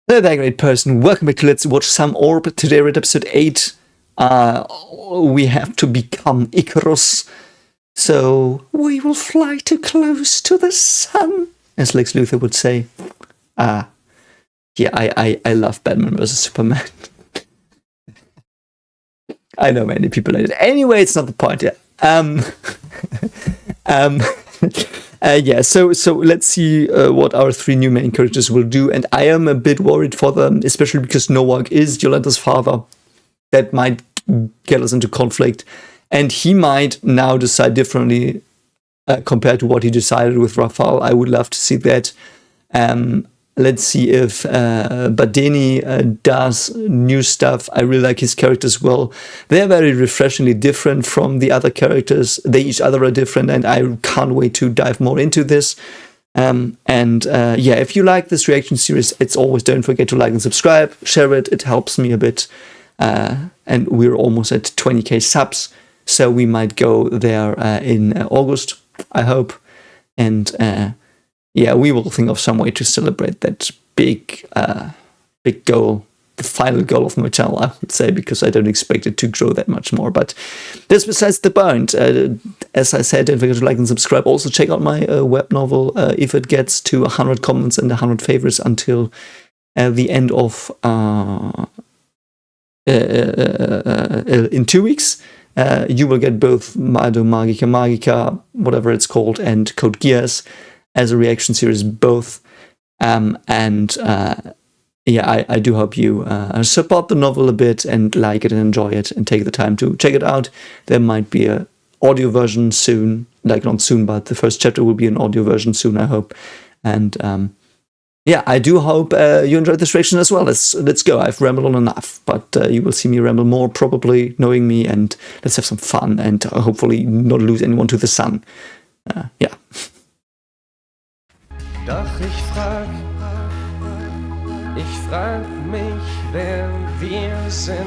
Hello there, great person. Welcome back to Let's Watch Some Orb. Today we're at episode 8. We have to become Icarus. So, we will fly too close to the sun, as Lex Luthor would say. Yeah, I love Batman vs. Superman. I know many people like it. Anyway, it's not the point yet. Yeah, so let's see what our three new main characters will do, and I am a bit worried for them, especially because Nowak is Yolanda's father. That might get us into conflict, and he might now decide differently compared to what he decided with Rafal. I would love to see that. Let's see if Badeni does new stuff. I really like his character as well. They're very refreshingly different from the other characters. They each other are different, and I can't wait to dive more into this. Yeah, if you like this reaction series, it's always don't forget to like and subscribe, share it. It helps me a bit. And we're almost at 20k subs, so we might go there in August, I hope. And yeah, we will think of some way to celebrate that big goal, the final goal of my channel, I would say, because I don't expect it to grow that much more. But that's besides the point. As I said, don't forget to like and subscribe. Also, check out my web novel if it gets to 100 comments and 100 favorites until the end of in 2 weeks. You will get both Mado Magica, whatever it's called, and Code Geass as a reaction series, both. Yeah, I do hope you support the novel a bit and like it and enjoy it and take the time to check it out. There might be an audio version soon, like not soon, but the first chapter will be an audio version soon, I hope. And yeah, I do hope you enjoyed this reaction as well. Let's go. I've rambled on enough, but you will see me ramble more, probably, knowing me, and let's have some fun and hopefully not lose anyone to the sun. Yeah. Doch ich frag mich, wer wir sind.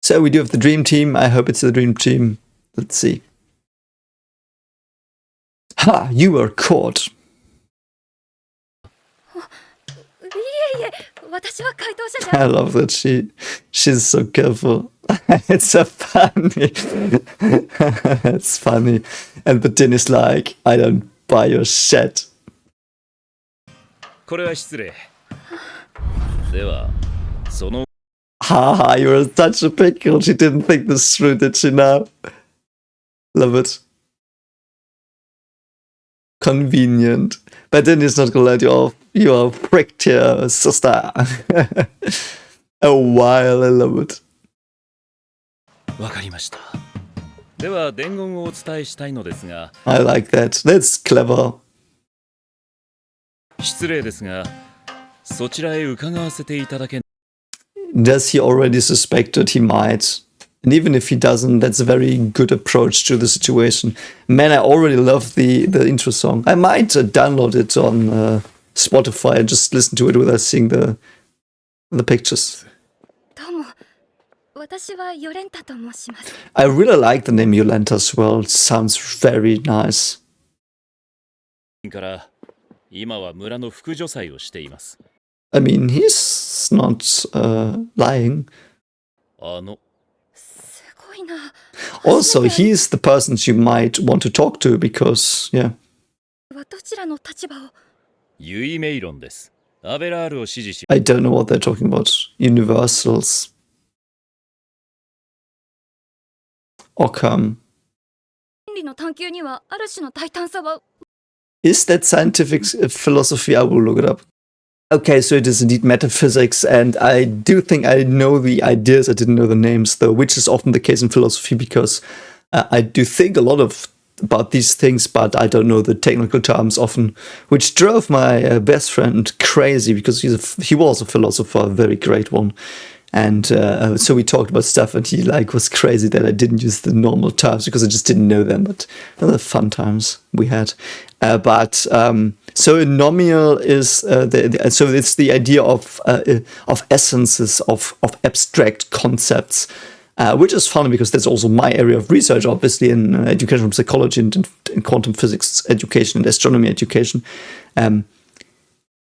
So we do have the dream team. I hope it's the dream team. Let's see. Ha! You were caught. I love that she's so careful. It's so funny. It's funny. And Batin is like, I don't buy your shit. Haha, you're such a pickle. She didn't think this through, did she now? Love it. Convenient. But then he's not gonna let you off. You are pricked here, sister. A while, I love it. I like that. That's clever. Does he already suspect that he might? And even if he doesn't, that's a very good approach to the situation. Man, I already love the intro song. I might download it on Spotify and just listen to it without seeing the pictures. I really like the name Yolanta as well. It sounds very nice. I mean, he's not lying. Also, he's the person you might want to talk to because, yeah. I don't know what they're talking about. Universals. Occam. Is that scientific philosophy? I will look it up. Okay, so it is indeed metaphysics, and I do think I know the ideas. I didn't know the names, though, which is often the case in philosophy, because I do think a lot about these things, but I don't know the technical terms often, which drove my best friend crazy, because he was a philosopher, a very great one. And so we talked about stuff, and he was crazy that I didn't use the normal terms because I just didn't know them. But the fun times we had. So a nomial is so it's the idea of essences of abstract concepts, which is funny because that's also my area of research, obviously, in educational psychology and in quantum physics education and astronomy education.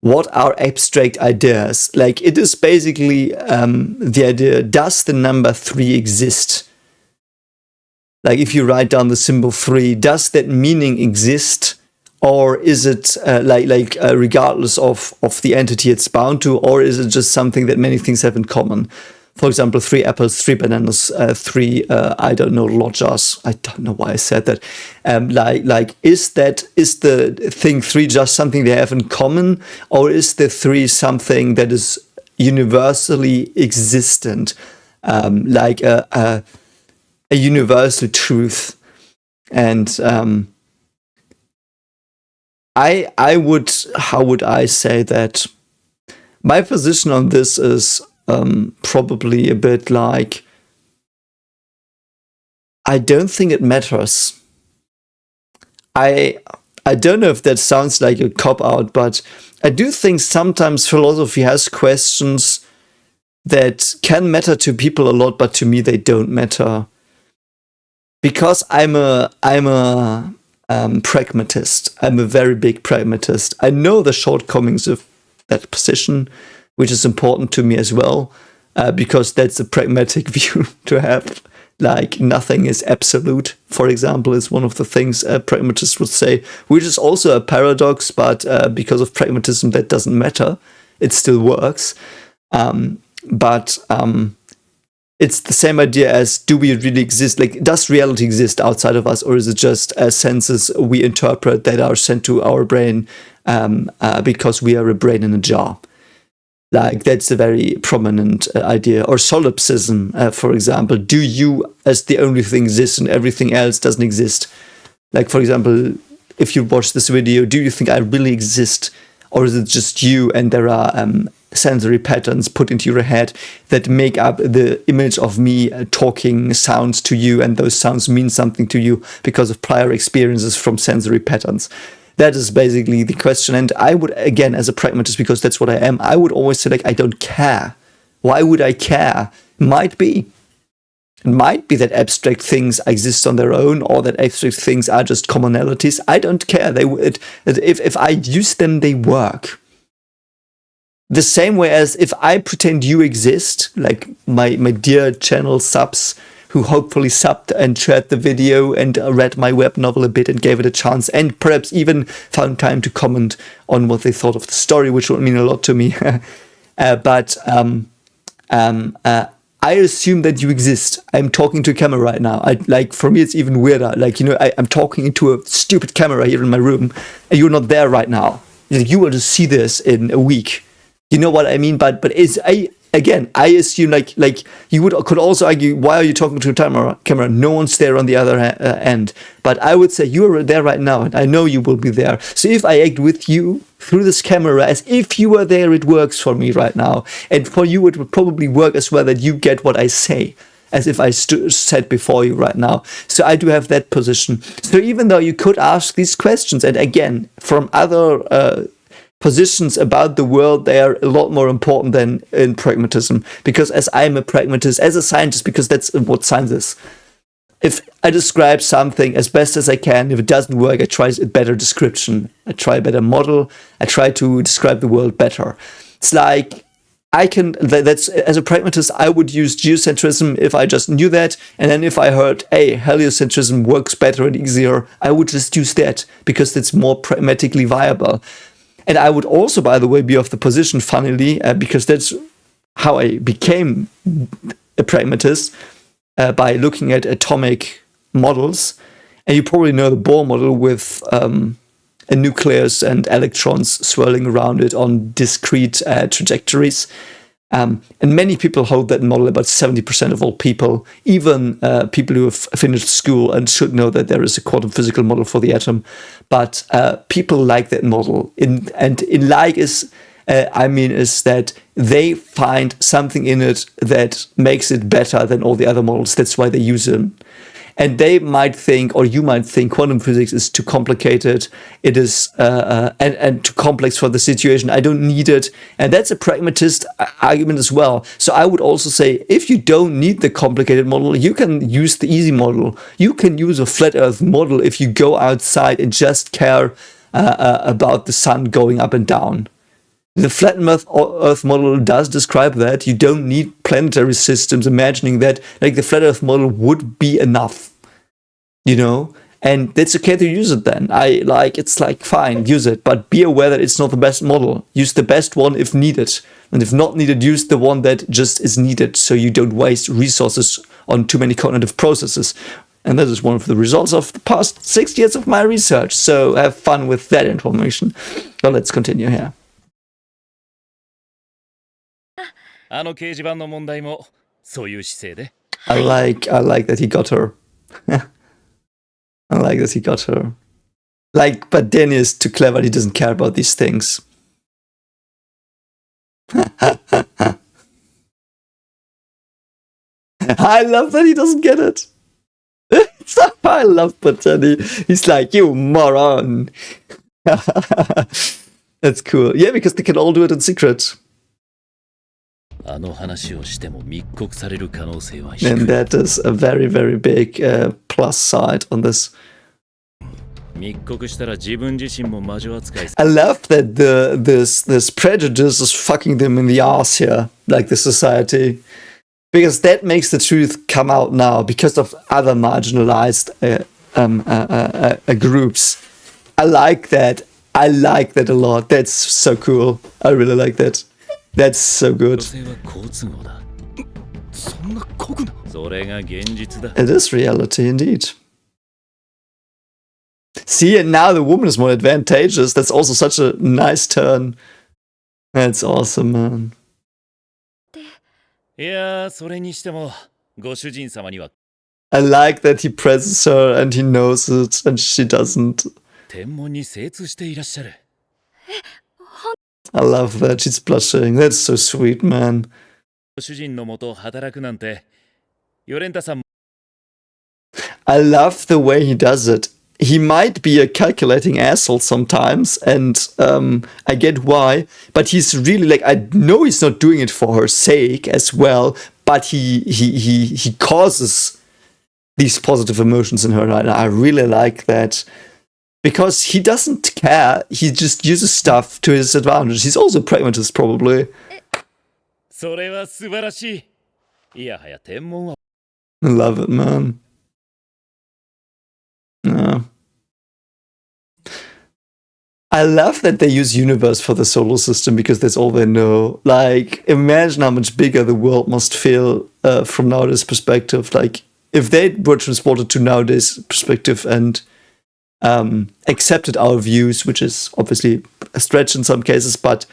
What are abstract ideas? It is basically the idea: does the number 3 exist? If you write down the symbol 3, does that meaning exist? Or is it regardless of the entity it's bound to, or is it just something that many things have in common? For example, 3 apples, 3 bananas, 3 I don't know, lodgers. I don't know why I said that. Is the thing 3 just something they have in common, or is the 3 something that is universally existent, a universal truth? And how would I say that? My position on this is probably a bit I don't think it matters. I don't know if that sounds like a cop-out, but I do think sometimes philosophy has questions that can matter to people a lot, but to me they don't matter. Because I'm a pragmatist. I'm a very big pragmatist. I know the shortcomings of that position, which is important to me as well, because that's a pragmatic view to have. Nothing is absolute, for example, is one of the things pragmatists would say, which is also a paradox, but because of pragmatism, that doesn't matter. It still works. But it's the same idea as, do we really exist? Does reality exist outside of us, or is it just senses we interpret that are sent to our brain because we are a brain in a jar? That's a very prominent idea. Or solipsism, for example. Do you, as the only thing, exist and everything else doesn't exist? For example, if you watch this video, do you think I really exist? Or is it just you and there are sensory patterns put into your head that make up the image of me talking sounds to you, and those sounds mean something to you because of prior experiences from sensory patterns? That is basically the question. And I would, again, as a pragmatist, because that's what I am, I would always say, I don't care. Why would I care? It might be that abstract things exist on their own, or that abstract things are just commonalities. I don't care. If I use them, they work. The same way as if I pretend you exist, like my dear channel subs, who hopefully subbed and shared the video and read my web novel a bit and gave it a chance, and perhaps even found time to comment on what they thought of the story, which would mean a lot to me. But I assume that you exist. I'm talking to a camera right now. For me, it's even weirder. I'm talking into a stupid camera here in my room, and you're not there right now. You will just see this in a week. You know what I mean? But I assume you could also argue, why are you talking to a camera? No one's there on the other end. But I would say you are there right now, and I know you will be there. So if I act with you through this camera as if you were there, it works for me right now. And for you, it would probably work as well that you get what I say, as if I said before you right now. So I do have that position. So even though you could ask these questions, and again, from other positions about the world, they are a lot more important than in pragmatism, because as I'm a pragmatist, as a scientist, because that's what science is. If I describe something as best as I can, if it doesn't work, I try a better description, I try a better model, I try to describe the world better. It's that's as a pragmatist, I would use geocentrism if I just knew that, and then if I heard, hey, heliocentrism works better and easier, I would just use that because it's more pragmatically viable. And I would also, by the way, be of the position, funnily, because that's how I became a pragmatist, by looking at atomic models. And you probably know the Bohr model with a nucleus and electrons swirling around it on discrete trajectories. And many people hold that model, about 70% of all people, even people who have finished school and should know that there is a quantum physical model for the atom. But people like that model. And like is I mean, is that they find something in it that makes it better than all the other models. That's why they use them. And they might think, or you might think, quantum physics is too complicated. It is and too complex for the situation. I don't need it. And that's a pragmatist argument as well. So I would also say, if you don't need the complicated model, you can use the easy model. You can use a flat Earth model if you go outside and just care about the sun going up and down. The flat Earth model does describe that. You don't need planetary systems, imagining that like the flat Earth model would be enough, you know? And it's okay to use it then. It's like, fine, use it, but be aware that it's not the best model. Use the best one if needed. And if not needed, use the one that just is needed so you don't waste resources on too many cognitive processes. And that is one of the results of the past 6 years of my research. So have fun with that information. Well, let's continue here. あの掲示板の問題もそういう姿勢で。I like that he got her. I like that he got her. Like, but Danny is too clever. He doesn't care about these things. I love that he doesn't get it. I love Danny. He's like, you moron. That's cool. Yeah, because they can all do it in secret. あの話をしても密告される可能性は低い。 And that is a very, very big plus side on this. 密告したら自分自身も魔女扱い。 I love that this prejudice is fucking them in the ass here, like the society, because that makes the truth come out now because of other marginalized groups. I like that. I like that a lot. That's so cool. I really like that. That's so good. 女性は好都合だ。そんな酷な。それが現実だ。 It is reality indeed. See, and now the woman is more advantageous. That's also such a nice turn. That's awesome, man. いやー、それにしてもご主人様には I like that he presses her and he knows it and she doesn't. 天文に精通していらっしゃる。 I love that. She's blushing. That's so sweet, man. ご主人のもと働くなんて、ヨレンタさん I love the way he does it. He might be a calculating asshole sometimes, and I get why, but he's really like, I know he's not doing it for her sake as well, but he causes these positive emotions in her, and I really like that. Because he doesn't care, he just uses stuff to his advantage. He's also a pragmatist, probably. それは素晴らしい。いやはや天文は。 I love it, man. Yeah. I love that they use universe for the solar system because that's all they know. Like, imagine how much bigger the world must feel from nowadays perspective. Like, if they were transported to nowadays perspective and accepted our views, which is obviously a stretch in some cases, but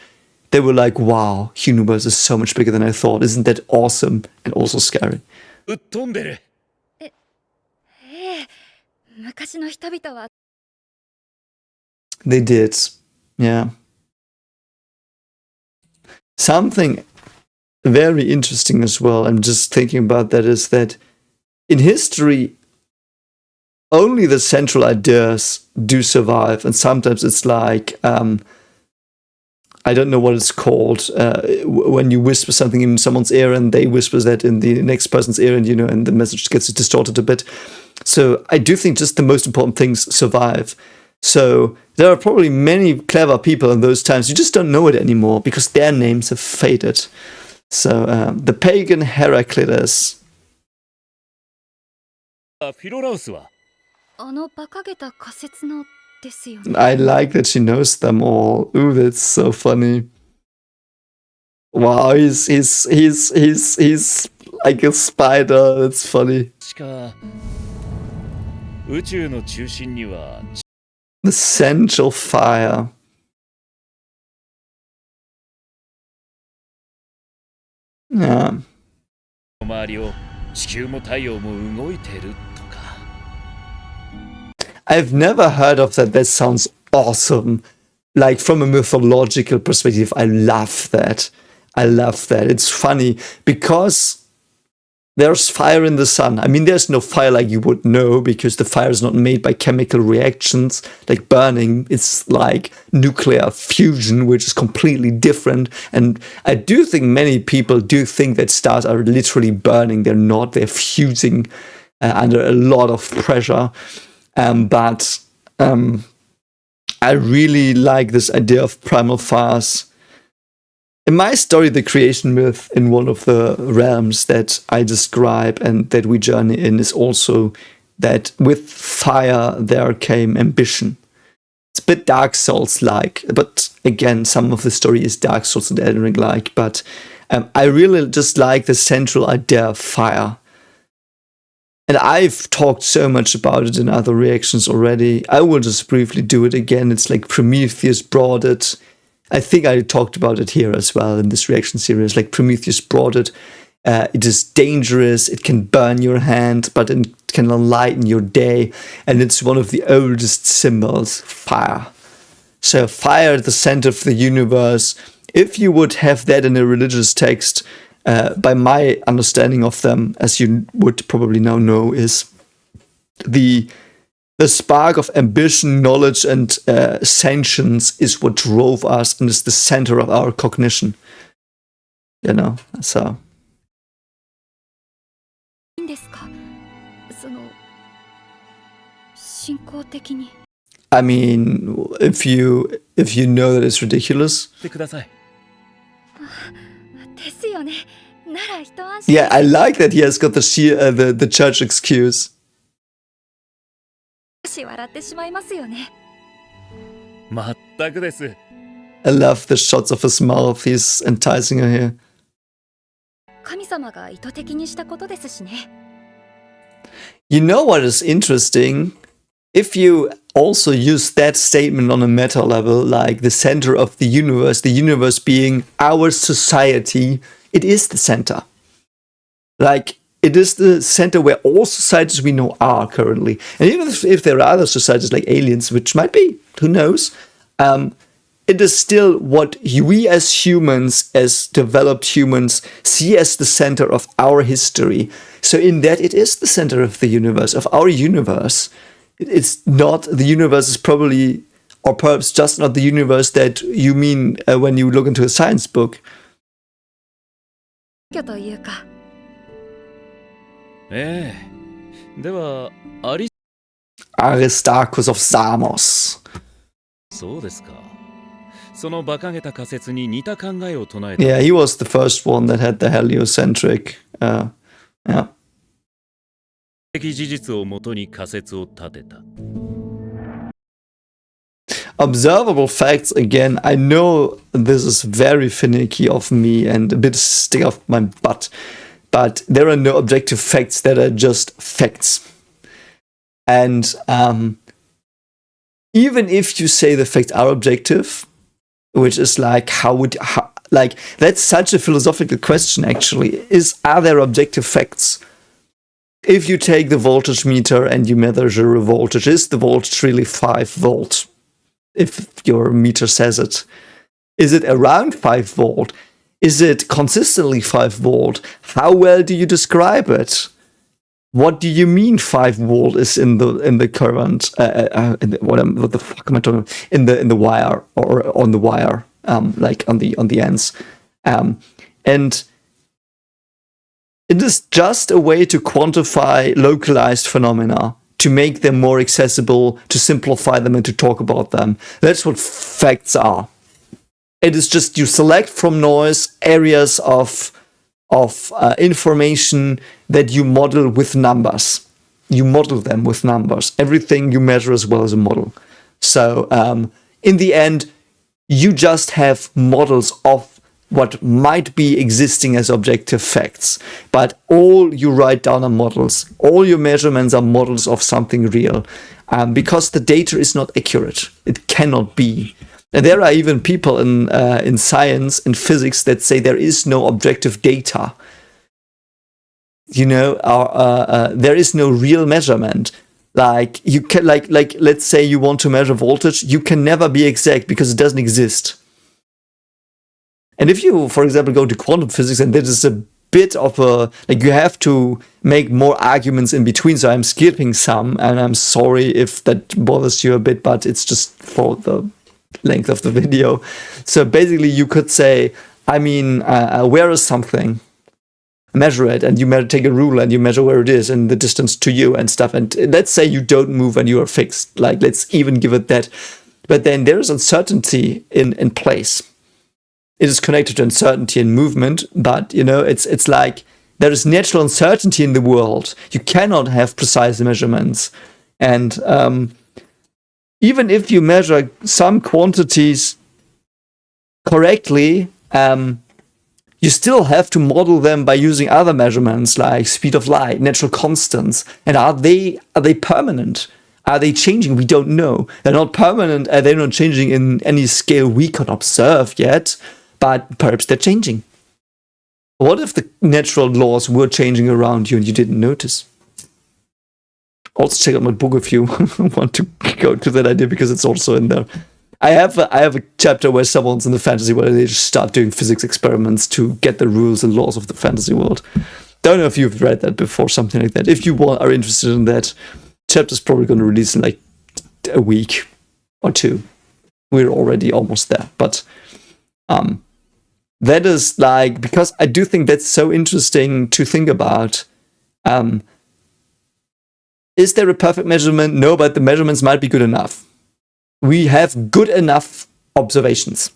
they were like, wow, universe is so much bigger than I thought. Isn't that awesome and also scary? ぶっ飛んでる。昔の人々は They did. Yeah. Something very interesting as well, I'm just thinking about that, is that in history, only the central ideas do survive. And sometimes it's like, I don't know what it's called, when you whisper something in someone's ear and they whisper that in the next person's ear, and and the message gets distorted a bit. So I do think just the most important things survive. So there are probably many clever people in those times. You just don't know it anymore because their names have faded. So the pagan Heraclitus. フィロラウスは。あの馬鹿げた仮説のですよね。 I like that she knows them all. Ooh, that's so funny. Wow, he's like a spider. That's funny. しか宇宙の中心には The central fire. Yeah. 周りを地球も太陽も動いてるとか。 I've never heard of that. That sounds awesome. like from a mythological perspective, I love that. It's funny because there's fire in the sun. I mean, there's no fire like you would know, because the fire is not made by chemical reactions like burning. It's like nuclear fusion, which is completely different. And I do think many people do think that stars are literally burning. They're not. They're fusing under a lot of pressure. But I really like this idea of primal fires. In my story, the creation myth, in one of the realms that I describe and that we journey in, is also that with fire there came ambition. It's a bit Dark Souls-like, but again, some of the story is Dark Souls and Elden Ring-like, but I really just like the central idea of fire. And I've talked so much about it in other reactions already. I will just briefly do it again. It's like Prometheus brought it. I think I talked about it here as well in this reaction series. Like Prometheus brought it. It is dangerous. It can burn your hand, but it can enlighten your day. And it's one of the oldest symbols, fire. So fire at the center of the universe. If you would have that in a religious text, by my understanding of them, as you would probably now know, is the spark of ambition, knowledge, and sentience is what drove us and is the center of our cognition. You know, so. いいんですか？進行的に。I mean, if you know that it's ridiculous. してください。ですよね。なら一安心。Yeah, I like that he has got the church excuse. 少し笑ってしまいますよね。まったくです。I love the shots of his mouth. He's enticing her here. 神様が意図的にしたことですしね。You know what is interesting? If you also use that statement on a meta level, like the center of the universe being our society, it is the center. Like, it is the center where all societies we know are currently. And even if there are other societies like aliens, which might be, who knows, it is still what we as humans, as developed humans, see as the center of our history. So in that, it is the center of the universe, of our universe. It's not, the universe is probably, or perhaps just not the universe that you mean when you look into a science book. というか。ええ。では、Aristarchus of Samos. そうですか。その馬鹿げた仮説に似た考えを唱えた。Yeah, he was the first one that had the heliocentric. Yeah. 的事実をもとに仮説を立てた。Observable facts, again, I know this is very finicky of me and a bit stick off my butt, but there are no objective facts that are just facts. And even if you say the facts are objective, which is like, like, that's such a philosophical question, actually, are there objective facts? If you take the voltage meter and you measure a voltage, is the voltage really 5 volt? If your meter says it. Is it around 5 volt? Is it consistently 5 volt? How well do you describe it? What do you mean 5 volt is in the current? What the fuck am I talking about? In the wire, or on the wire, like on the ends, and it is just a way to quantify localized phenomena, to make them more accessible, to simplify them, and to talk about them. That's what facts are. It is just you select from noise areas of information that you model with numbers. You model them with numbers. Everything you measure as well as a model. So in the end, you just have models of what might be existing as objective facts. But all you write down are models. All your measurements are models of something real. Because the data is not accurate. It cannot be. And there are even people in science and physics that say there is no objective data. You know, there is no real measurement. Like you can like let's say you want to measure voltage, you can never be exact because it doesn't exist. And if you, for example, go to quantum physics, and that is a bit of a like you have to make more arguments in between. So I'm skipping some, and I'm sorry if that bothers you a bit, but it's just for the length of the video. So basically, you could say, I mean, where is something? Measure it, and you take a ruler and you measure where it is and the distance to you and stuff. And let's say you don't move and you are fixed. Like, let's even give it that. But then there is uncertainty in place. It is connected to uncertainty in movement, but it's like there is natural uncertainty in the world. You cannot have precise measurements, and even if you measure some quantities correctly, you still have to model them by using other measurements like speed of light, natural constants. And are they permanent? Are they changing? We don't know. They're not permanent, and they're not changing in any scale we can observe yet, but perhaps they're changing. What if the natural laws were changing around you and you didn't notice? Also check out my book if you want to go to that idea, because it's also in there. I have a chapter where someone's in the fantasy world and they just start doing physics experiments to get the rules and laws of the fantasy world. Don't know if you've read that before, something like that. If you are interested in that, chapter's probably going to release in like a week or two. We're already almost there, but that is like, because I do think that's so interesting to think about. Is there a perfect measurement? No, but the measurements might be good enough. We have good enough observations.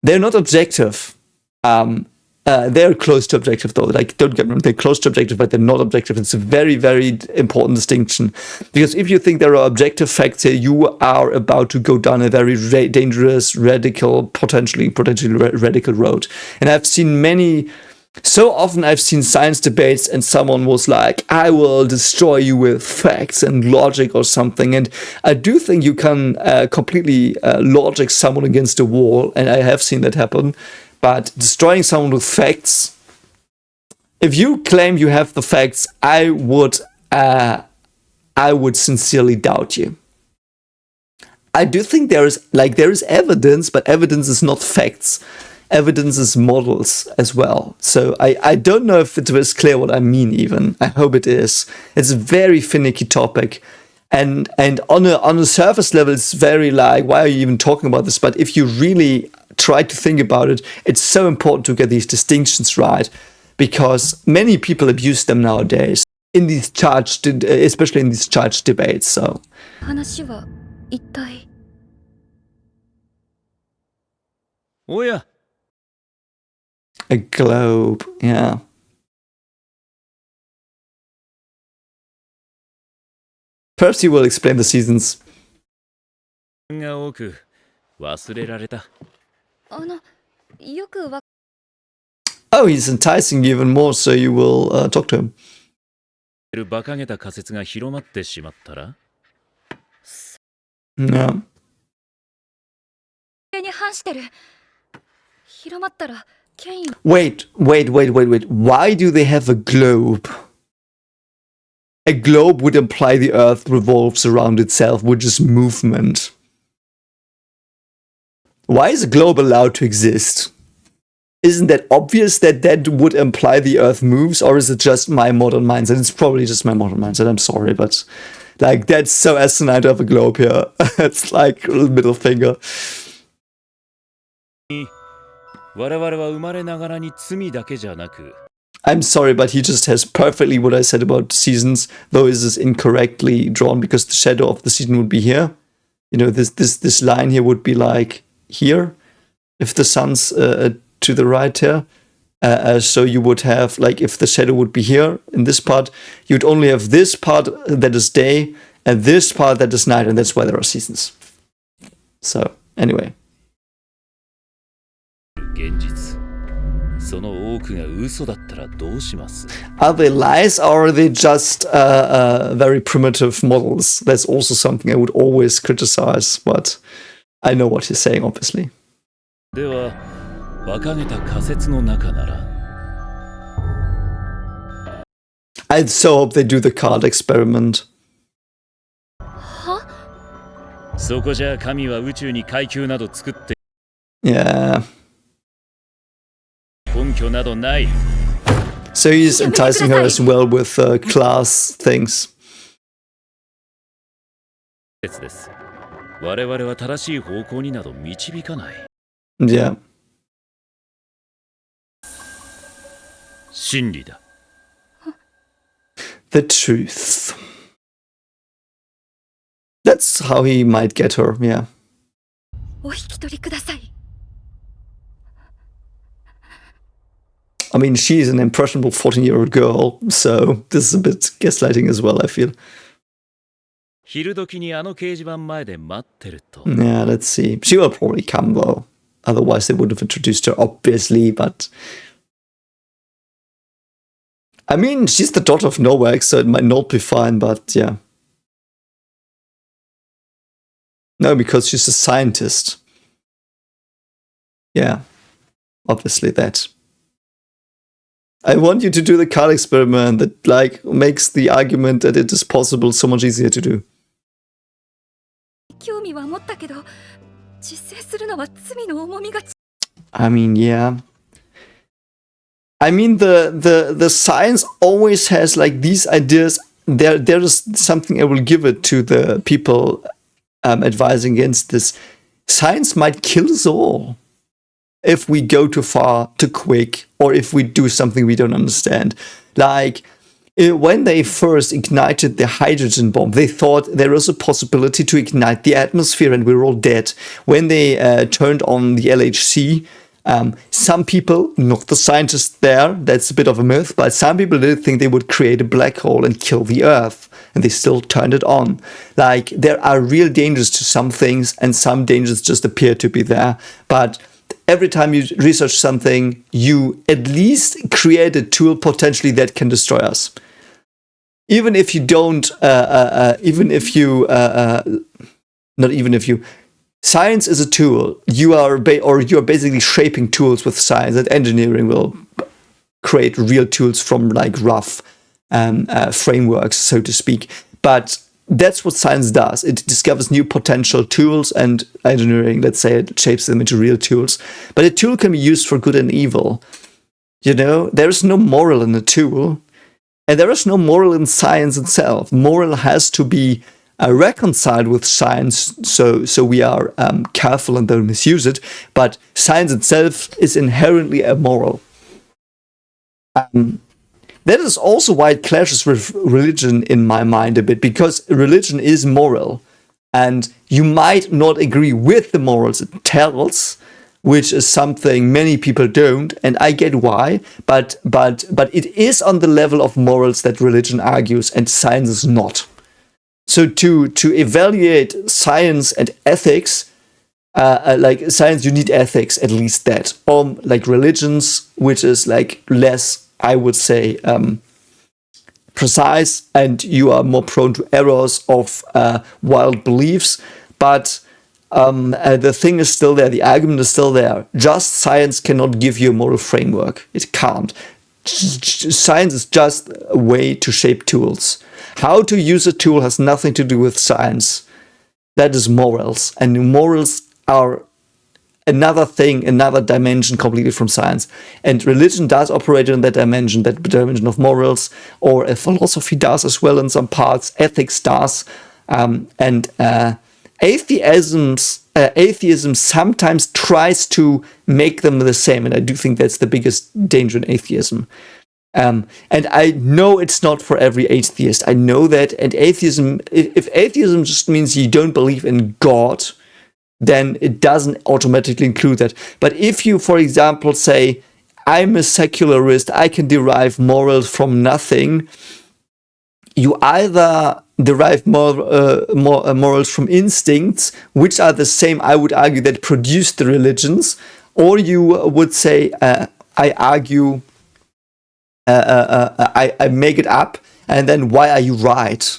They're not objective. They're close to objective, though. Like, don't get me wrong, they're close to objective, but they're not objective. It's a very, very important distinction. Because if you think there are objective facts here, you are about to go down a very dangerous, radical, potentially radical road. And I've seen so often I've seen science debates and someone was like, I will destroy you with facts and logic or something. And I do think you can completely logic someone against a wall. And I have seen that happen. But destroying someone with facts, if you claim you have the facts, I would sincerely doubt you. I do think there is evidence, but evidence is not facts. Evidence is models as well. So I don't know if it was clear what I mean even. I hope it is. It's a very finicky topic. And on a surface level, it's very like, why are you even talking about this? But if you really try to think about it, it's so important to get these distinctions right, because many people abuse them nowadays in these especially in these charged debates. So. 話は一体。おや。 A globe, yeah. Perhaps you will explain the seasons. が多く忘れられた。よくわ。Oh, he's enticing you even more, so you will talk to him. 馬鹿げた仮説が広まってしまったら。Yeah. に反してる。広まったら。Wait. Why do they have a globe? A globe would imply the Earth revolves around itself, which is movement. Why is a globe allowed to exist? Isn't that obvious that would imply the Earth moves, or is it just my modern mindset? It's probably just my modern mindset, I'm sorry, but like, that's so asinine to have a globe here. It's like a middle finger. 我々は生まれながらに罪だけじゃなく I'm sorry, but he just has perfectly what I said about seasons, though it is incorrectly drawn because the shadow of the season would be here. You know, this line here would be like here, if the sun's to the right here. So you would have, like, if the shadow would be here in this part, you'd only have this part that is day and this part that is night, and that's why there are seasons. So, anyway. 現実その多くが嘘だったらどうします Are they lies or are they just very primitive models? That's also something I would always criticize, but I know what you're saying, obviously. では馬鹿げた仮説の中なら I so hope they do the card experiment. そこじゃ神は宇宙に階級など作って Yeah. 根拠などない。 So he's enticing her as well with class things. です。我々は正しい方向になど導かない。 Yeah. 真理だ。 The truth. That's how he might get her, yeah. お引き取りください。 I mean, she's an impressionable 14-year-old girl, so this is a bit gaslighting as well, I feel. 昼時にあの掲示板前で待ってると。 Yeah, let's see. She will probably come, though. Otherwise, they would have introduced her, obviously, but... I mean, she's the daughter of Novak, so it might not be fine, but yeah. No, because she's a scientist. Yeah, obviously that. I want you to do the card experiment that, like, makes the argument that it is possible so much easier to do. 興味は持ったけど、実践するのは罪の重みが。 I mean, yeah. I mean, the science always has, like, these ideas. There is something I will give it to the people advising against this. Science might kill us all if we go too far, too quick, or if we do something we don't understand. Like, when they first ignited the hydrogen bomb, they thought there was a possibility to ignite the atmosphere and we're all dead. When they turned on the LHC, some people, not the scientists there, that's a bit of a myth, but some people did think they would create a black hole and kill the Earth, and they still turned it on. Like, there are real dangers to some things, and some dangers just appear to be there, but every time you research something, you at least create a tool potentially that can destroy us. Even if you don't, science is a tool. You are basically shaping tools with science, and engineering will create real tools from, like, rough frameworks, so to speak. But that's what science does. It discovers new potential tools, and engineering, let's say, it shapes them into real tools. But a tool can be used for good and evil. You know, there is no moral in a tool, and there is no moral in science itself. Moral has to be reconciled with science, so we are careful and don't misuse it. But science itself is inherently immoral. That is also why it clashes with religion in my mind a bit, because religion is moral, and you might not agree with the morals it tells, which is something many people don't, and I get why, but it is on the level of morals that religion argues, and science is not. So to evaluate science and ethics, like science, you need ethics, at least that. Like religions, which is, like, less, I would say, precise, and you are more prone to errors of wild beliefs. But the thing is still there, the argument is still there. Just science cannot give you a moral framework. It can't. Science is just a way to shape tools. How to use a tool has nothing to do with science. That is morals. And morals are another thing, another dimension completely from science. And religion does operate in that dimension of morals, or a philosophy does as well in some parts, ethics does. Atheism sometimes tries to make them the same, and I do think that's the biggest danger in atheism. And I know it's not for every atheist. I know that. And atheism, if atheism just means you don't believe in God, then it doesn't automatically include that. But if you, for example, say, I'm a secularist, I can derive morals from nothing, you either derive morals from instincts, which are the same, I would argue, that produce the religions, or you would say, I argue, I make it up, and then why are you right?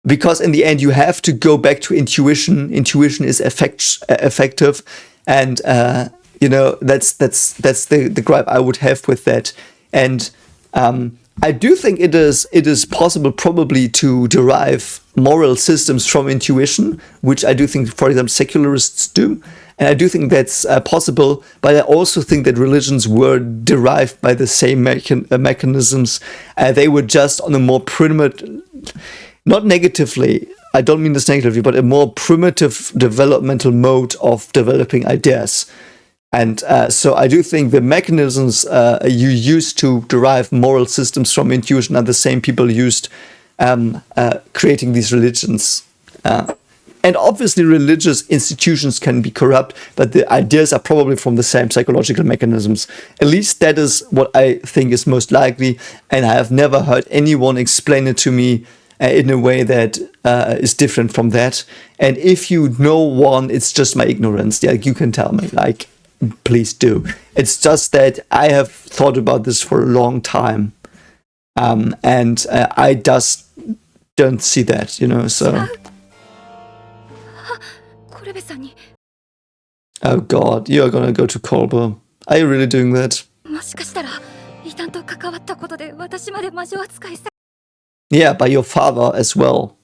Because in the end, you have to go back to intuition. Intuition is effective, and that's the gripe I would have with that. And I do think it is possible probably to derive moral systems from intuition, which I do think, for example, secularists do. And I do think that's possible, but I also think that religions were derived by the same mechanisms. They were just on a more primitive, not negatively, I don't mean this negatively, but a more primitive developmental mode of developing ideas. And so I do think the mechanisms you use to derive moral systems from intuition are the same people used creating these religions. And obviously religious institutions can be corrupt, but the ideas are probably from the same psychological mechanisms. At least that is what I think is most likely, and I have never heard anyone explain it to me in a way that is different from that. And if you know one, it's just my ignorance. Yeah, you can tell me, like, please do. It's just that I have thought about this for a long time, and I just don't see that, you know, so... Oh god, you are gonna go to Kolbe. Are you really doing that? Yeah, by your father as well.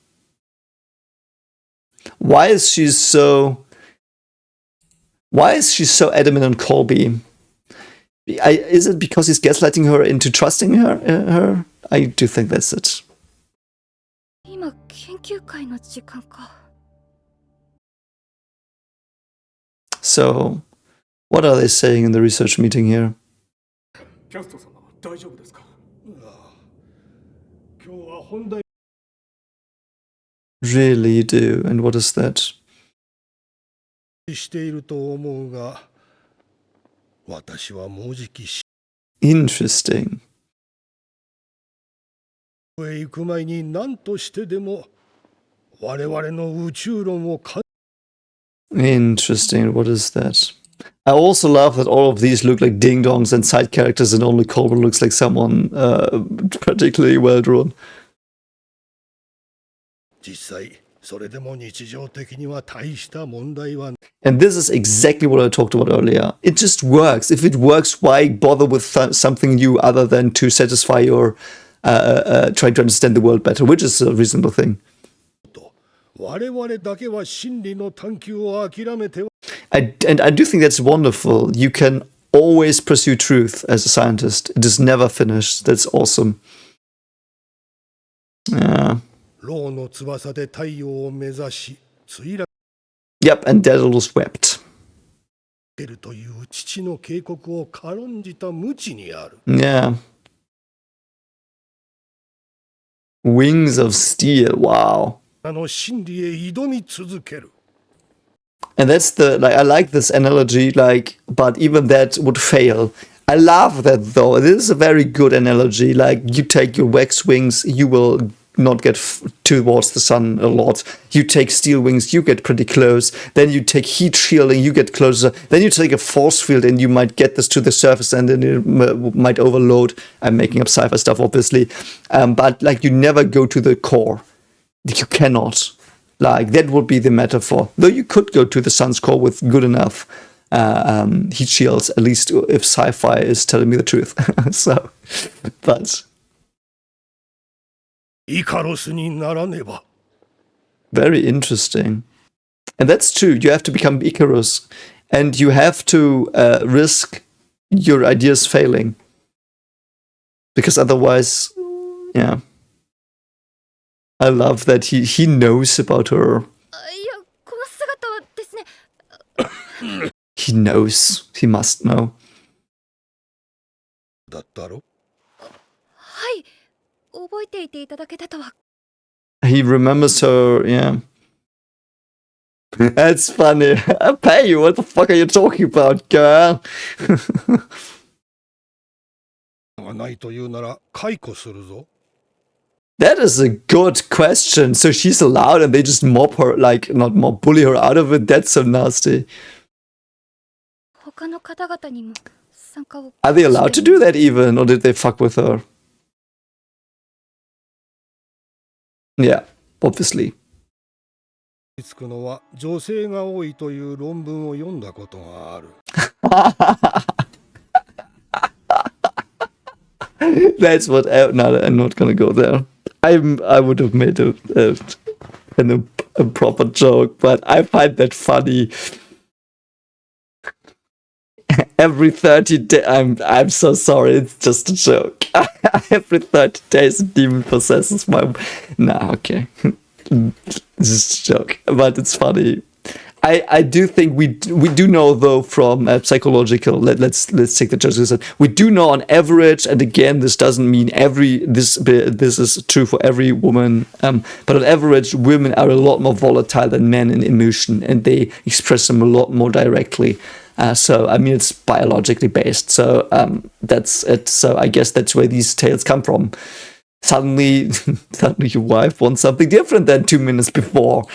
Why is she so adamant on Colby? Is it because he's gaslighting her into trusting her? I do think that's it. So, what are they saying in the research meeting here? Really, you do? And what is that? Interesting. Interesting. What is that? I also love that all of these look like ding-dongs and side characters, and only Colbert looks like someone particularly well drawn. And this is exactly what I talked about earlier. It just works. If it works, why bother with something new other than to satisfy your trying to understand the world better, which is a reasonable thing. And I do think that's wonderful. You can always pursue truth as a scientist. It is never finished. That's awesome. Yeah. Yep, and Daedalus wept. Yeah. Wings of steel, wow. And that's I like this analogy, but even that would fail. I love that though. It is a very good analogy. Like, you take your wax wings, you will not get towards the sun a lot. You take steel wings, you get pretty close. Then you take heat shielding, you get closer. Then you take a force field and you might get this to the surface and then it might overload. I'm making up sci-fi stuff, obviously. But like, you never go to the core. You cannot. Like, that would be the metaphor. Though you could go to the sun's core with good enough heat shields, at least if sci-fi is telling me the truth. So, but... Very interesting. And that's true. You have to become Icarus. And you have to risk your ideas failing. Because otherwise, yeah. I love that he knows about her. He knows. He must know. He remembers her, yeah. That's funny. I pay you. What the fuck are you talking about, girl? That is a good question. So she's allowed and they just mob her, like, not mob, bully her out of it? That's so nasty. Are they allowed to do that even? Or did they fuck with her? Yeah, obviously. That's what. No, I'm not gonna go there. I would have made a proper joke, but I find that funny. Every 30 days, I'm so sorry. It's just a joke. Every 30 days, a demon possesses my. Nah, okay. This is a joke, but it's funny. I do think we do know though from psychological. Let's take the judges. We do know on average, and again, this doesn't mean this is true for every woman. But on average, women are a lot more volatile than men in emotion, and they express them a lot more directly. So I mean, it's biologically based. So that's it. So I guess that's where these tales come from. Suddenly your wife wants something different than 2 minutes before.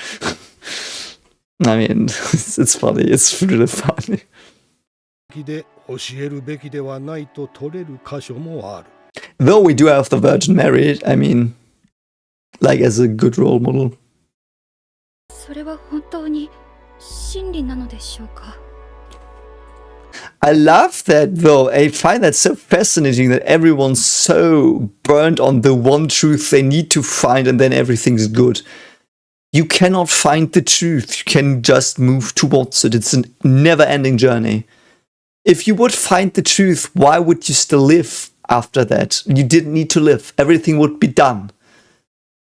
I mean, it's funny. It's really funny. Though we do have the Virgin Mary, I mean, like as a good role model. それは本当に真理なのでしょうか? I love that though. I find that so fascinating that everyone's so burned on the one truth they need to find and then everything's good. You cannot find the truth. You can just move towards it. It's a never-ending journey. If you would find the truth, why would you still live after that? You didn't need to live. Everything would be done.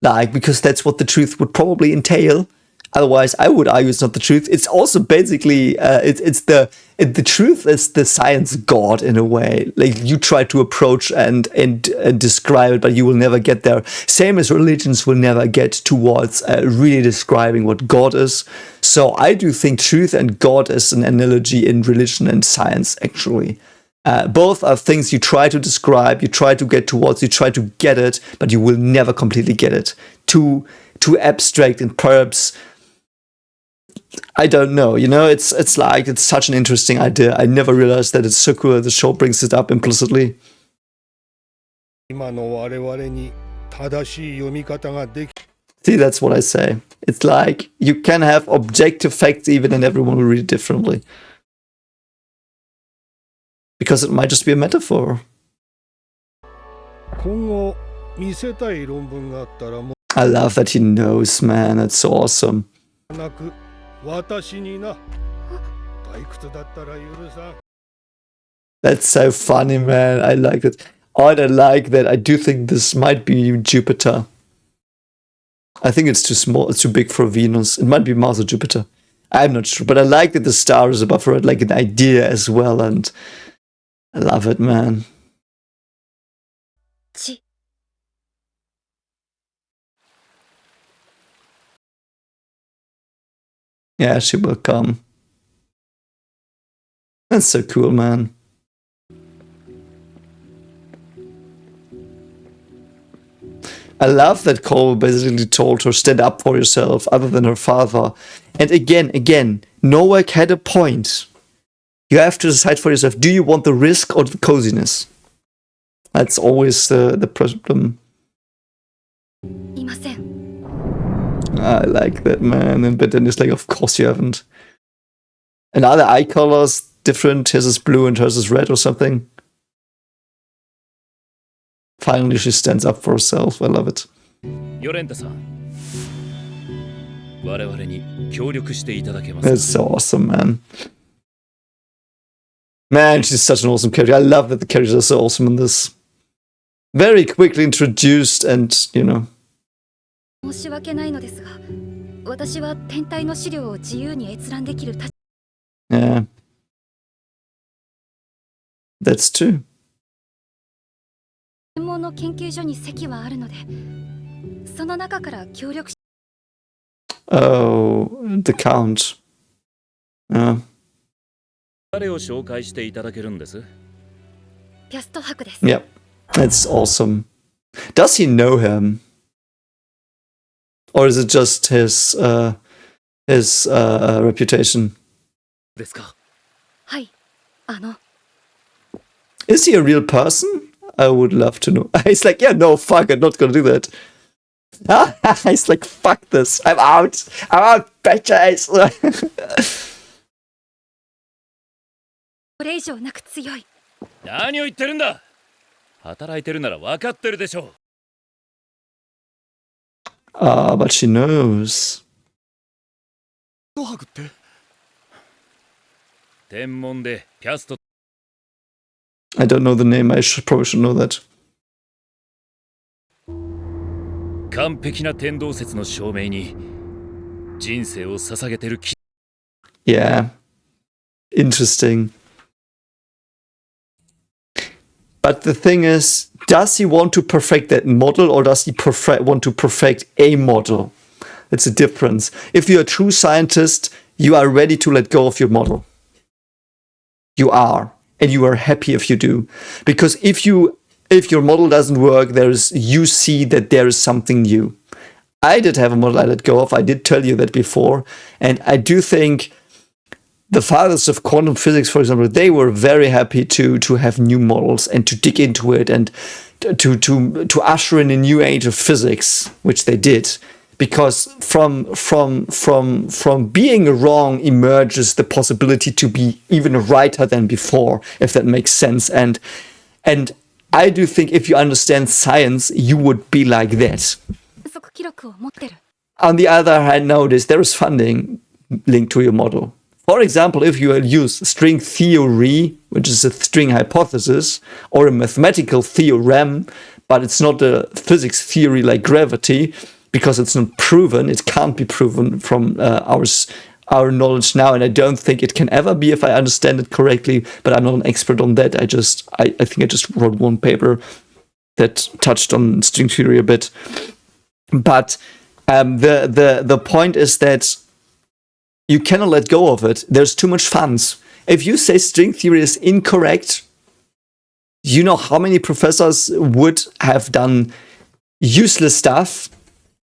Like, because that's what the truth would probably entail. Otherwise, I would argue it's not the truth. It's also basically, the truth is the science god in a way. Like you try to approach and describe it, but you will never get there. Same as religions will never get towards really describing what God is. So I do think truth and God is an analogy in religion and science, actually. Both are things you try to describe, you try to get towards, you try to get it, but you will never completely get it. Too abstract and perhaps, I don't know, you know, it's like, it's such an interesting idea. I never realized that it's so cool that the show brings it up implicitly. See, that's what I say. It's like, you can have objective facts even and everyone will read it differently. Because it might just be a metaphor. I love that he knows, man. That's so awesome. That's so funny, man. I like it. Oh, and I like that. I do think this might be Jupiter. I think it's too small. It's too big for Venus. It might be Mars or Jupiter. I'm not sure. But I like that the star is above her, like an idea as well. And I love it, man. Yeah, she will come. That's so cool, man. I love that Cole basically told her, stand up for yourself, other than her father. And again, Nowak had a point. You have to decide for yourself, do you want the risk or the coziness? That's always the problem. I like that, man. But then it's like, of course you haven't. And are the eye colors different? His is blue and hers is red or something? Finally, she stands up for herself. I love it. That's so awesome, man. Man, she's such an awesome character. I love that the characters are so awesome in this. Very quickly introduced and, you know. Yeah. That's true. Oh, the Count. Yeah. Yep, that's awesome. Does he know him? Or is it just his reputation? Is he a real person? I would love to know. He's like, yeah, no, fuck, I'm not gonna do that. He's like, fuck this. I'm out, bitches. 働いてるなら分かってるでしょ But she knows. ドハグって。天文でキャスト I don't know the name. I probably should know that. 完璧な天動説の証明に人生を捧げてる Yeah. Interesting. But the thing is, does he want to perfect that model or does he want to perfect a model? It's a difference. If you're a true scientist, you are ready to let go of your model. You are. And you are happy if you do. Because if your model doesn't work, you see that there is something new. I did have a model I let go of. I did tell you that before. And I do think the fathers of quantum physics, for example, they were very happy to have new models and to dig into it and to usher in a new age of physics, which they did. Because from being wrong emerges the possibility to be even righter than before, if that makes sense. And I do think if you understand science, you would be like that. On the other hand, notice there is funding linked to your model. For example, if you use string theory, which is a string hypothesis, or a mathematical theorem, but it's not a physics theory like gravity, because it's not proven, it can't be proven from our knowledge now, and I don't think it can ever be if I understand it correctly, but I'm not an expert on that. I think I just wrote one paper that touched on string theory a bit. But the point is that you cannot let go of it. There's too much funds. If you say string theory is incorrect, you know how many professors would have done useless stuff.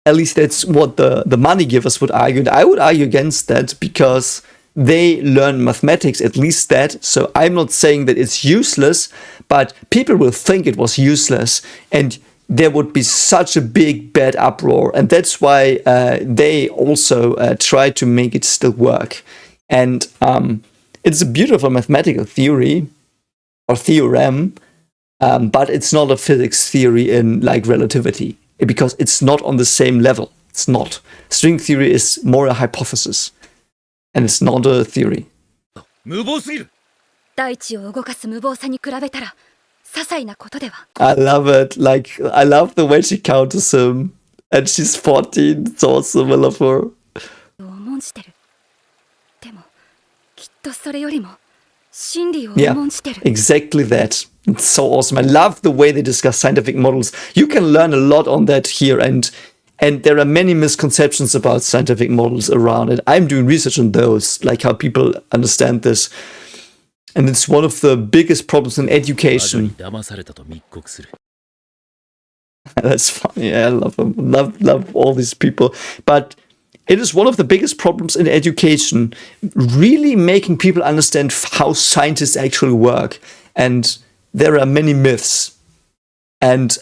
At least that's what the money givers would argue. And I would argue against that because they learn mathematics, at least that. So I'm not saying that it's useless, but people will think it was useless. And there would be such a big bad uproar. And that's why they also try to make it still work. And it's a beautiful mathematical theory or theorem, but it's not a physics theory in like relativity, because it's not on the same level. It's not. String theory is more a hypothesis, and it's not a theory. 無謀すぎる 大地を動かす無謀さに比べたら些細なことでは I love it. Like, I love the way she counters him. And she's 14. It's awesome. I love her. 重んじてる。でもきっとそれよりも真理を Yeah, 重んじてる。 exactly that. It's so awesome. I love the way they discuss scientific models. You can learn a lot on that here, and there are many misconceptions about scientific models around it. I'm doing research on those, like how people understand this. And it's one of the biggest problems in 魔女に education. 騙されたと密告する That's funny. I love them. Love all these people. But it is one of the biggest problems in education, really making people understand how scientists actually work. And there are many myths. And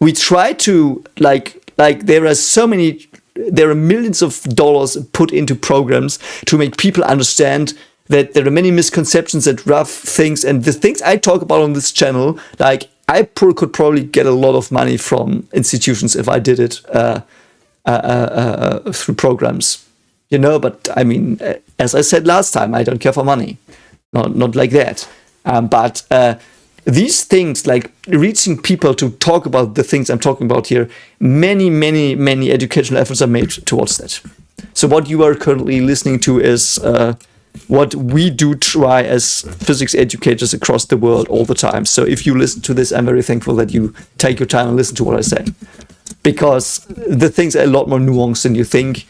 we try to, like there are millions of dollars put into programs to make people understand that there are many misconceptions and rough things. And the things I talk about on this channel, like I could probably get a lot of money from institutions if I did it through programs, you know. But I mean, as I said last time, I don't care for money, not like that. But these things, like reaching people to talk about the things I'm talking about here, many educational efforts are made towards that. So what you are currently listening to is what we do try as physics educators across the world all the time. So if you listen to this, I'm very thankful that you take your time and listen to what I say, because the things are a lot more nuanced than you think,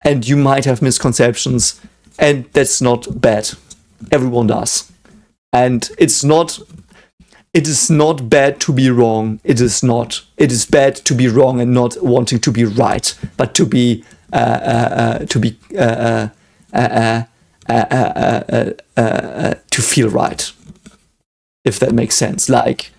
and you might have misconceptions, and that's not bad. Everyone does. And it is not bad to be wrong. It is not. It is bad to be wrong and not wanting to be right, but to feel right, if that makes sense. Like,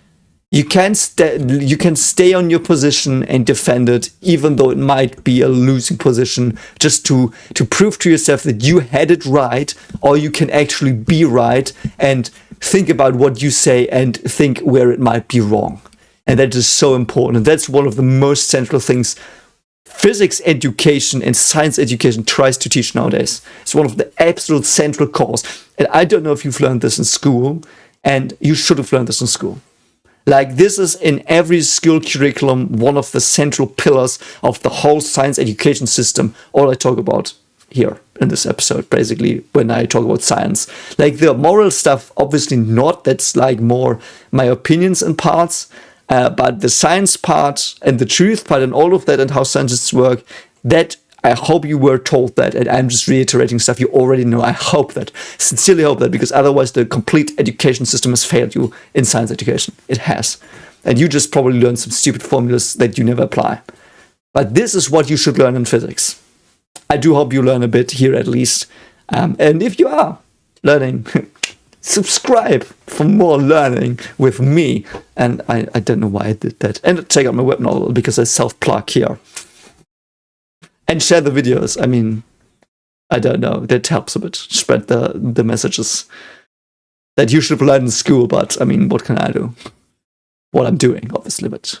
you can stay on your position and defend it, even though it might be a losing position, just to prove to yourself that you had it right, or you can actually be right and think about what you say and think where it might be wrong. And that is so important. And that's one of the most central things physics education and science education tries to teach nowadays. It's one of the absolute central cores. And I don't know if you've learned this in school, and you should have learned this in school. Like, this is in every school curriculum, one of the central pillars of the whole science education system. All I talk about here in this episode, basically, when I talk about science. Like, the moral stuff, obviously not. That's like more my opinions and parts. But the science part and the truth part and all of that and how scientists work, that I hope you were told that, and I'm just reiterating stuff you already know. I hope that, sincerely hope that, because otherwise the complete education system has failed you in science education. It has. And you just probably learned some stupid formulas that you never apply. But this is what you should learn in physics. I do hope you learn a bit here at least. And if you are learning, subscribe for more learning with me. And I don't know why I did that. And check out my web novel, because I self-plug here. And share the videos. I mean, I don't know. That helps a bit. Spread the messages that you should have learned in school. But, I mean, what can I do? What I'm doing, obviously, but...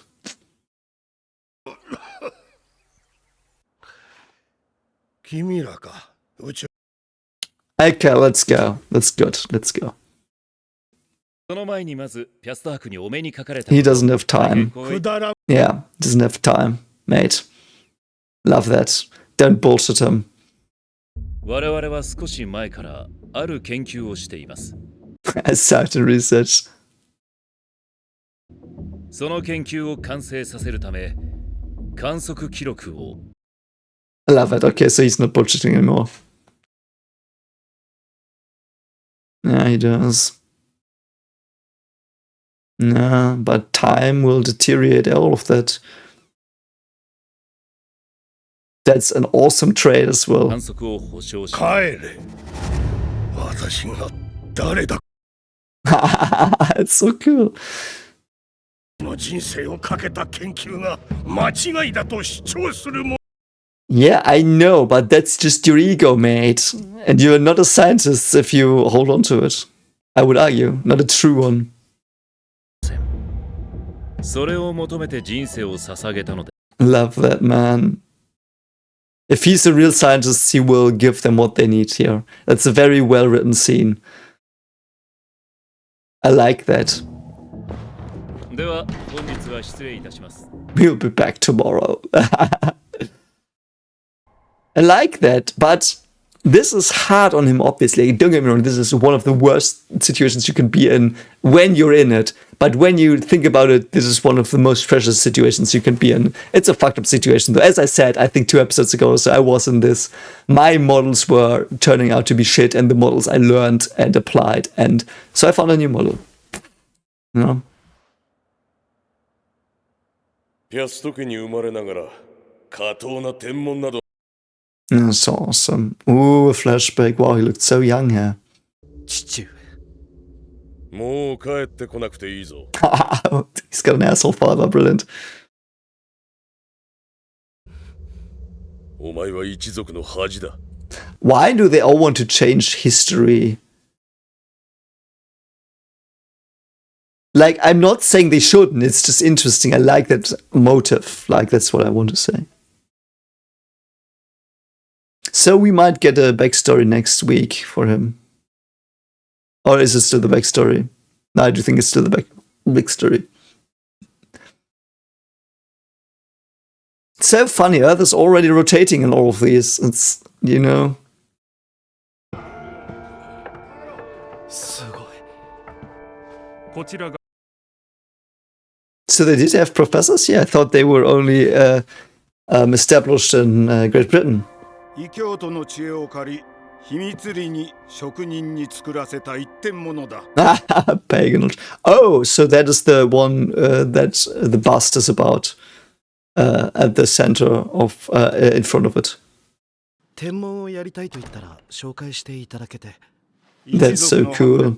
Okay, let's go. That's good. Let's go. その前にまずピャスタークにお目にかかれた He doesn't have time. くだら Yeah, doesn't have time, mate. Love that. Don't bullshit him. 我々は少し前からある研究をしています。 Certain research. その研究を完成させるため観測記録を I love it. Okay, so he's not bullshitting anymore. Yeah, he does. No, but time will deteriorate all of that. That's an awesome trait as well. 観測を保証し帰れ。私が誰だ。 It's so cool. の人生をかけた研究が間違いだと主張するも。 Yeah, I know, but that's just your ego, mate. And you're not a scientist if you hold on to it. I would argue, not a true one. それを求めて人生を捧げたので Love that, man. If he's a real scientist, he will give them what they need here. That's a very well written scene. I like that. では本日は失礼いたします We'll be back tomorrow. I like that, but this is hard on him, obviously. Don't get me wrong, this is one of the worst situations you can be in when you're in it. But when you think about it, this is one of the most precious situations you can be in. It's a fucked up situation, though. As I said, I think 2 episodes ago, so I was in this. My models were turning out to be shit, and the models I learned and applied. And so I found a new model. You know? ピャスト家に生まれながら、下等な天文など That's awesome. Ooh, a flashback. Wow, he looked so young here. 父上。もう帰ってこなくていいぞ。 He's got an asshole father. Brilliant. お前は一族の恥だ。 Why do they all want to change history? Like, I'm not saying they shouldn't. It's just interesting. I like that motive. Like, that's what I want to say. So we might get a backstory next week for him. Or is it still the backstory? No, I do think it's still the backstory. It's so funny, Earth is already rotating in all of these. It's, you know. すごい。こちらが So they did have professors? Yeah, I thought they were only established in Great Britain. 異教徒の知恵を借り、秘密裏に職人に作らせた一点物だ。Pagan. Oh, so that is the one that the bust is about at the center of in front of it. 天文をやりたいと言ったら紹介していただけて。That's so cool.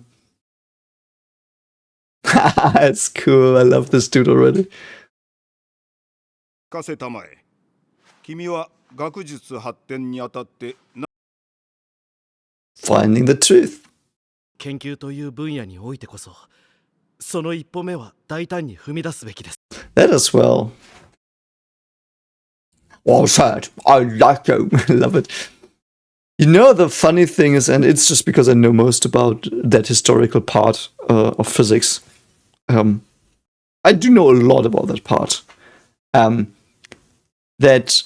It's cool. I love this dude already. かせたまえ。君は学術発展にあたって Finding the truth. 研究という分野においてこそ、その一歩目は大胆に踏み出すべきです。 That as well. Well said. I like it. Love it. You know, the funny thing is, and it's just because I know most about that historical part of physics. I do know a lot about that part. That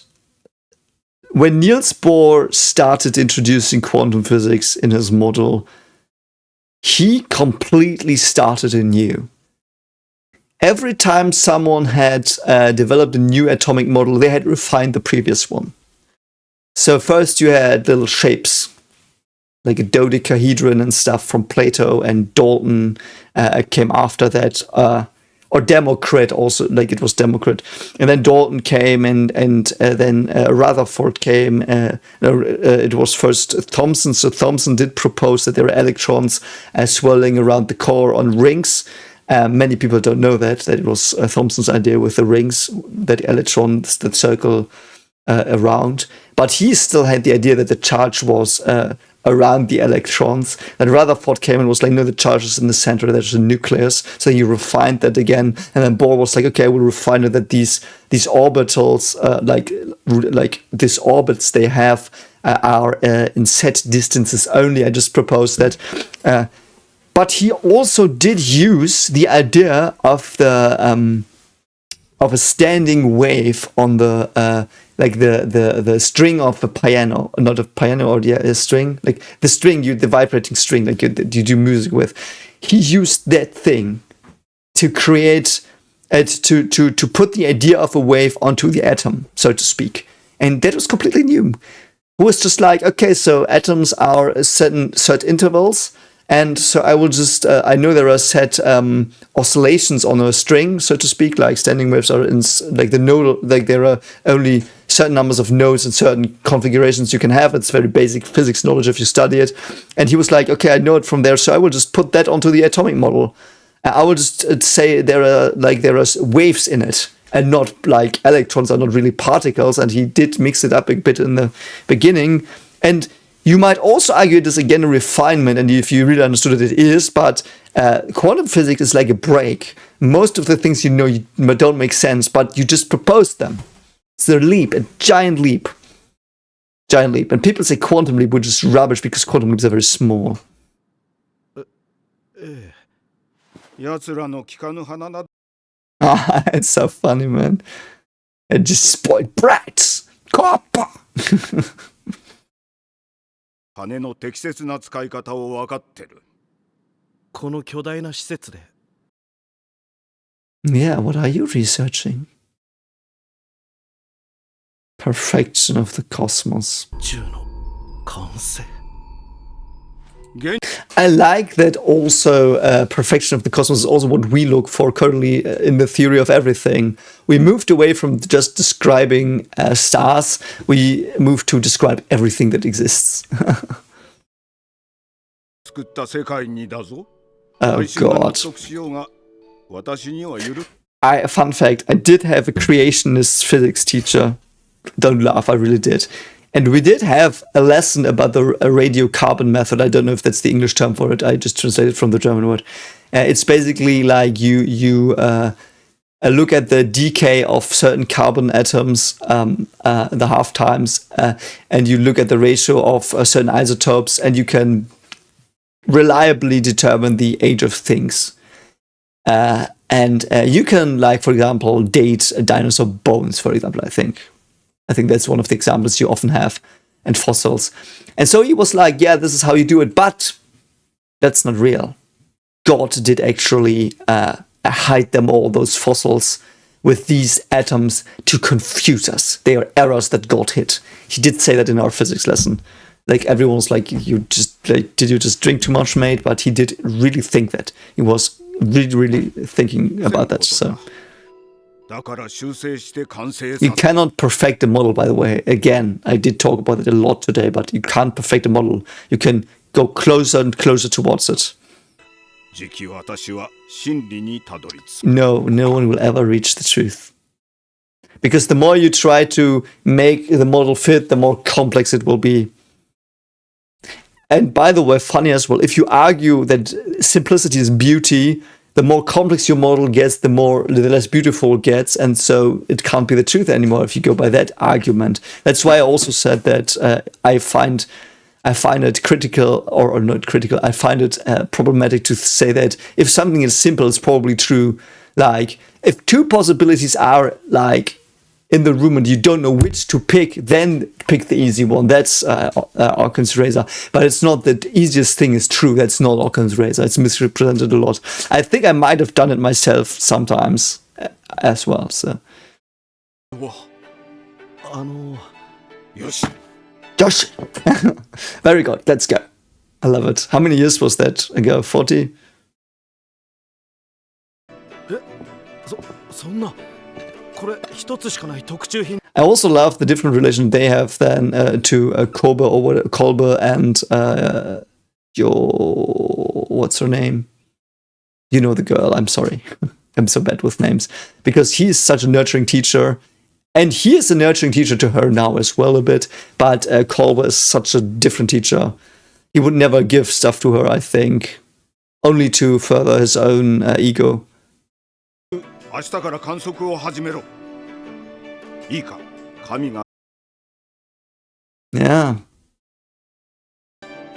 when Niels Bohr started introducing quantum physics in his model, he completely started anew. Every time someone had developed a new atomic model, they had refined the previous one. So first you had little shapes, like a dodecahedron and stuff from Plato, and Dalton came after that, or Democrat also, like it was Democrat. And then Dalton came, and then Rutherford came. It was first Thomson, so Thomson did propose that there are electrons swirling around the core on rings. Many people don't know that it was Thomson's idea with the rings, that electrons that circle around. But he still had the idea that the charge was around the electrons. And Rutherford came and was like, no, the charge is in the center, there's a nucleus. So he refined that again. And then Bohr was like, okay, we'll refine it that these orbitals, like these orbits they have are in set distances only. I just proposed that. But he also did use the idea of the of a standing wave on the like the string of a piano, not a piano, or a string, like the string, the vibrating string, like you do music with. He used that thing to create to put the idea of a wave onto the atom, so to speak, and that was completely new. It was just like, okay, so atoms are certain intervals. And so I will just, I know there are set oscillations on a string, so to speak, like standing waves are in, like the nodal, like there are only certain numbers of nodes and certain configurations you can have. It's very basic physics knowledge if you study it. And he was like, okay, I know it from there, so I will just put that onto the atomic model. I will just say there are waves in it, and not like electrons are not really particles. And he did mix it up a bit in the beginning. And you might also argue it is again a refinement, and if you really understood it, it is, but quantum physics is like a break. Most of the things you know don't make sense, but you just proposed them. It's a leap, a giant leap. Giant leap. And people say quantum leap, which is rubbish because quantum leaps are very small. It's so funny, man. It just spoiled brats. Copper. 金の適切な使い方を分かってる。この巨大な施設で。Yeah, what are you researching? Perfection of the cosmos. 宇宙の完成。I like that also perfection of the cosmos is also what we look for currently in the theory of everything. We moved away from just describing stars. We moved to describe everything that exists. Oh God. Fun fact, I did have a creationist physics teacher. Don't laugh, I really did. And we did have a lesson about the radiocarbon method. I don't know if that's the English term for it. I just translated from the German word. It's basically like you look at the decay of certain carbon atoms, the half times, and you look at the ratio of certain isotopes, and you can reliably determine the age of things. And you can, like, for example, date dinosaur bones, for example, I think that's one of the examples you often have, and fossils. And so he was like, yeah, this is how you do it, but that's not real. God did actually hide them all, those fossils, with these atoms to confuse us. They are errors that God hid. He did say that in our physics lesson. Like, everyone was like, did you just drink too much, mate? But he did really think that. He was really, really thinking about that, so... You cannot perfect a model, by the way. Again, I did talk about it a lot today, but you can't perfect a model. You can go closer and closer towards it. No one will ever reach the truth. Because the more you try to make the model fit, the more complex it will be. And by the way, funny as well, if you argue that simplicity is beauty, the more complex your model gets, the less beautiful it gets, and so it can't be the truth anymore if you go by that argument. That's why I also said that I find it critical, or not critical, I find it problematic to say that if something is simple, it's probably true. Like, if two possibilities are, like, in the room and you don't know which to pick, then pick the easy one. That's Occam's razor. But it's not the easiest thing is true. That's not Occam's razor. It's misrepresented a lot. I think I might have done it myself sometimes as well. So. よし Josh! Very good. Let's go. I love it. How many years was that ago? 40? そんなこれ一つしかない特注品 I also love the different relation they have then to Kolbe and what's her name? You know the girl, I'm sorry. I'm so bad with names. Because he is such a nurturing teacher. And he is a nurturing teacher to her now as well a bit. But Kolbe is such a different teacher. He would never give stuff to her, I think. Only to further his own ego. 明日から観測を始めろいいか神が Yeah.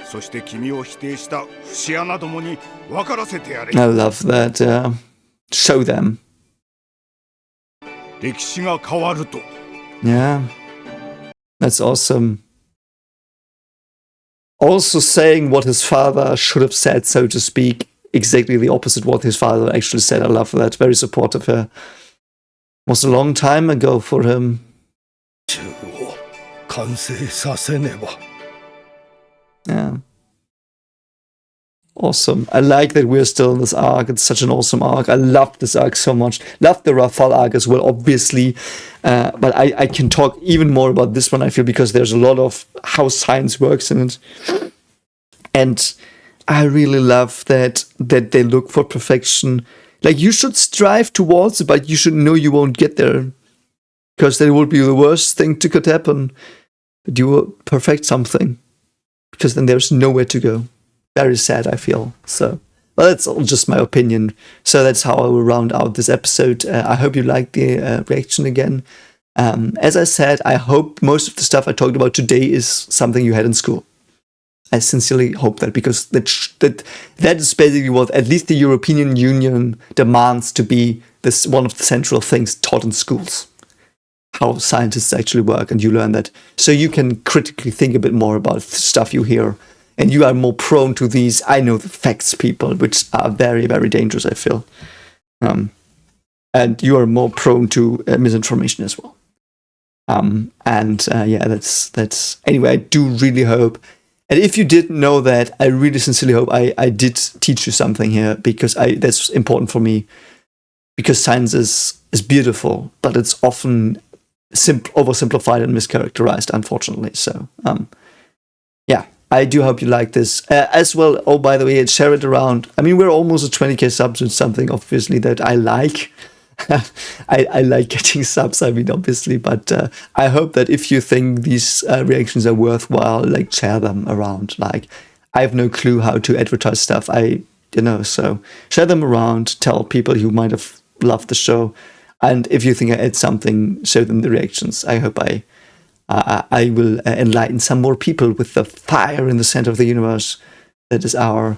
そして君を否定した節穴どもに分からせてやれ I love that. Show them. 歴史が変わると Yeah. That's awesome. Also saying what his father should have said, so to speak. Exactly the opposite what his father actually said. I love that. Very supportive here. Was a long time ago for him. を完成させねば Yeah. Awesome. I like that we're still in this arc. It's such an awesome arc. I love this arc so much. Love the Rafal arc as well, obviously. But I can talk even more about this one, I feel, because there's a lot of how science works in it. And I really love that they look for perfection. Like, you should strive towards it, but you should know you won't get there. Because that would be the worst thing that could happen. But you will perfect something. Because then there's nowhere to go. Very sad, I feel. So, well, that's all just my opinion. So that's how I will round out this episode. I hope you liked the reaction again. As I said, I hope most of the stuff I talked about today is something you had in school. I sincerely hope that, because that is basically what at least the European Union demands to be this one of the central things taught in schools. How scientists actually work, and you learn that. So you can critically think a bit more about stuff you hear. And you are more prone to these, I know the facts people, which are very, very dangerous, I feel. And you are more prone to misinformation as well. Yeah, that's anyway, I do really hope. And if you didn't know that, I really sincerely hope I did teach you something here, because that's important for me. Because science is beautiful, but it's often oversimplified and mischaracterized, unfortunately. So, yeah, I do hope you like this as well. Oh, by the way, share it around. I mean, we're almost at 20k subs, with something obviously that I like. I like getting subs, I mean, obviously, but I hope that if you think these reactions are worthwhile, like, share them around. Like, I have no clue how to advertise stuff. So share them around, tell people who might have loved the show, and if you think I add something, show them the reactions. I hope I will enlighten some more people with the fire in the center of the universe. That is our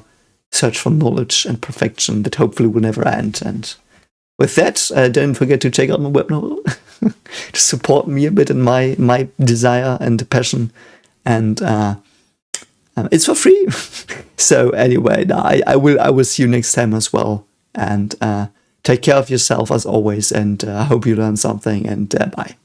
search for knowledge and perfection that hopefully will never end. And with that, don't forget to check out my web novel to support me a bit in my desire and passion. And it's for free. So anyway, I will see you next time as well. And take care of yourself as always. And I hope you learned something. And bye.